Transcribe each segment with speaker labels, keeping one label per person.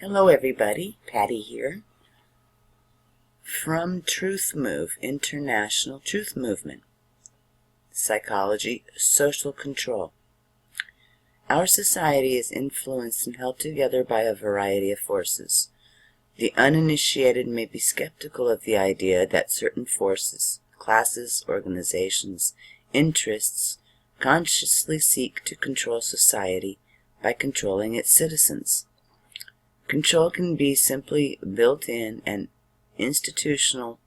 Speaker 1: Hello everybody, Patty here from Truth Move, International Truth Movement, Psychology, Social Control. Our society is influenced and held together by a variety of forces. The uninitiated may be skeptical of the idea that certain forces, classes, organizations, interests consciously seek to control society by controlling its citizens. Control can be simply built in and institutional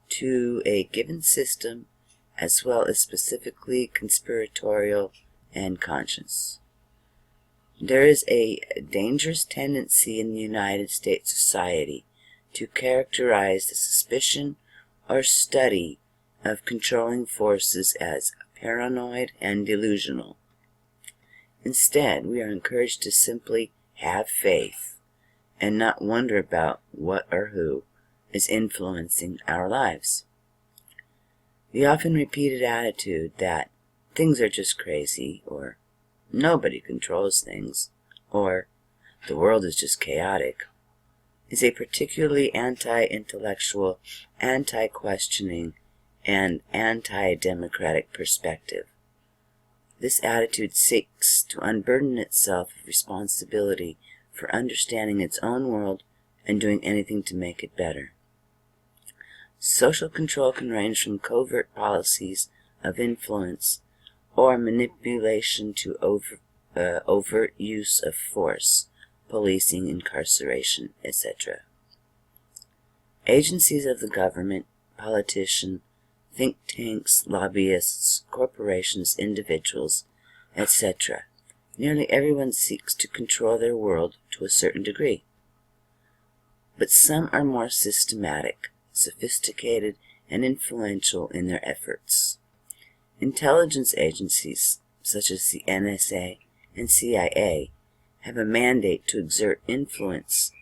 Speaker 1: to a given system, as well as specifically conspiratorial and conscious. There is a dangerous tendency in the United States society to characterize the suspicion or study of controlling forces as paranoid and delusional. Instead, we are encouraged to simply have faith and not wonder about what or who is influencing our lives. The often repeated attitude that things are just crazy, or nobody controls things, or the world is just chaotic, is a particularly anti-intellectual, anti-questioning, and anti-democratic perspective. This attitude seeks to unburden itself of responsibility for understanding its own world and doing anything to make it better. Social control can range from covert policies of influence or manipulation to overt use of force, policing, incarceration, etc. Agencies of the government, politicians, think tanks, lobbyists, corporations, individuals, etc. Nearly everyone seeks to control their world to a certain degree. But some are more systematic, sophisticated, and influential in their efforts. Intelligence agencies, such as the NSA and CIA, have a mandate to exert influence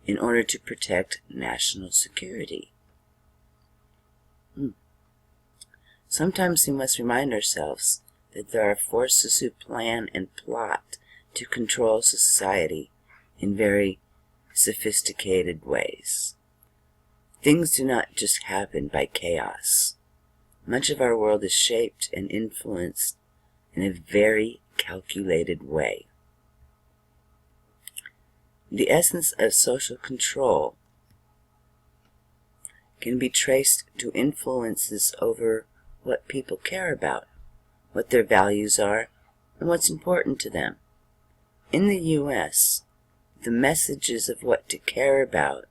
Speaker 1: in order to protect national security. Sometimes we must remind ourselves that there are forces who plan and plot to control society in very sophisticated ways. Things do not just happen by chaos. Much of our world is shaped and influenced in a very calculated way. The essence of social control can be traced to influences over what people care about, what their values are, and what's important to them. In the U.S., the messages of what to care about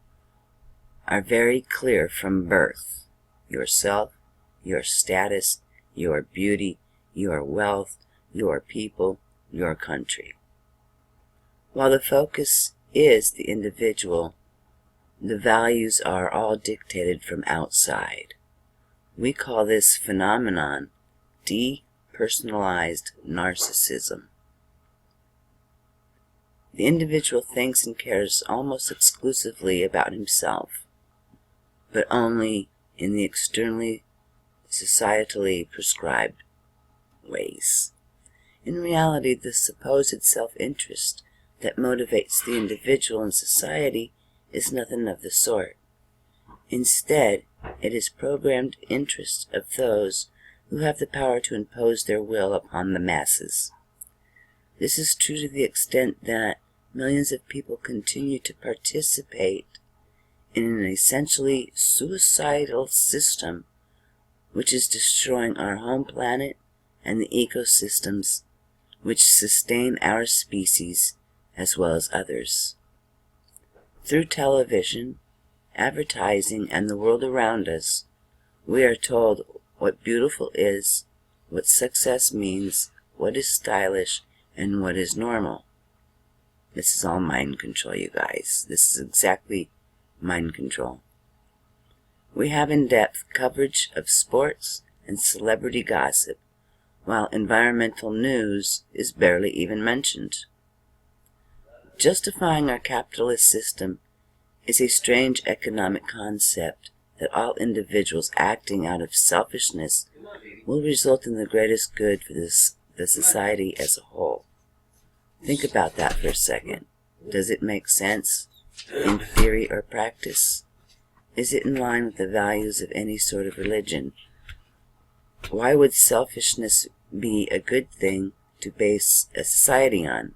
Speaker 1: are very clear from birth: yourself, your status, your beauty, your wealth, your people, your country. While the focus is the individual, the values are all dictated from outside. We call this phenomenon Depersonalized narcissism. The individual thinks and cares almost exclusively about himself, but only in the externally, societally prescribed ways. In reality, the supposed self-interest that motivates the individual and society is nothing of the sort. Instead, it is programmed interest of those who have the power to impose their will upon the masses. This is true to the extent that millions of people continue to participate in an essentially suicidal system which is destroying our home planet and the ecosystems which sustain our species as well as others. Through television, advertising, and the world around us, we are told what beautiful is, what success means, what is stylish, and what is normal. This is all mind control, you guys. This is exactly mind control. We have in-depth coverage of sports and celebrity gossip, while environmental news is barely even mentioned. Justifying our capitalist system is a strange economic concept that all individuals acting out of selfishness will result in the greatest good for the society as a whole. Think about that for a second. Does it make sense? in theory or practice? Is it in line with the values of any sort of religion? Why would selfishness be a good thing to base a society on?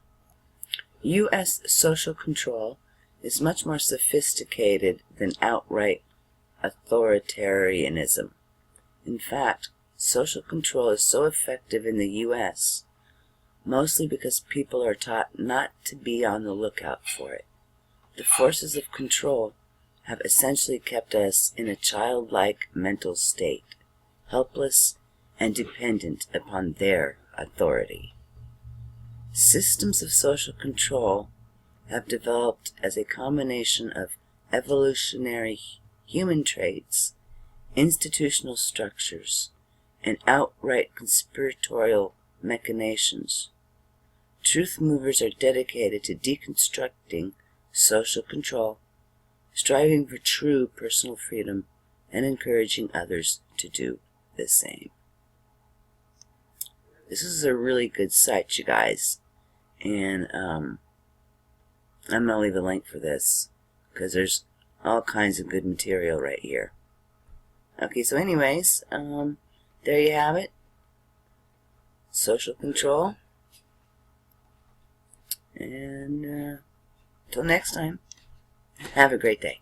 Speaker 1: U.S. social control is much more sophisticated than outright authoritarianism. In fact, social control is so effective in the U.S. mostly because people are taught not to be on the lookout for it. The forces of control have essentially kept us in a childlike mental state, helpless and dependent upon their authority. Systems of social control have developed as a combination of evolutionary human traits, institutional structures, and outright conspiratorial machinations. Truth movers are dedicated to deconstructing social control, striving for true personal freedom, and encouraging others to do the same. This is a really good site, you guys, and I'm going to leave a link for this because there's all kinds of good material right here. Okay, so anyways, there you have it. Social control. And until next time, have a great day.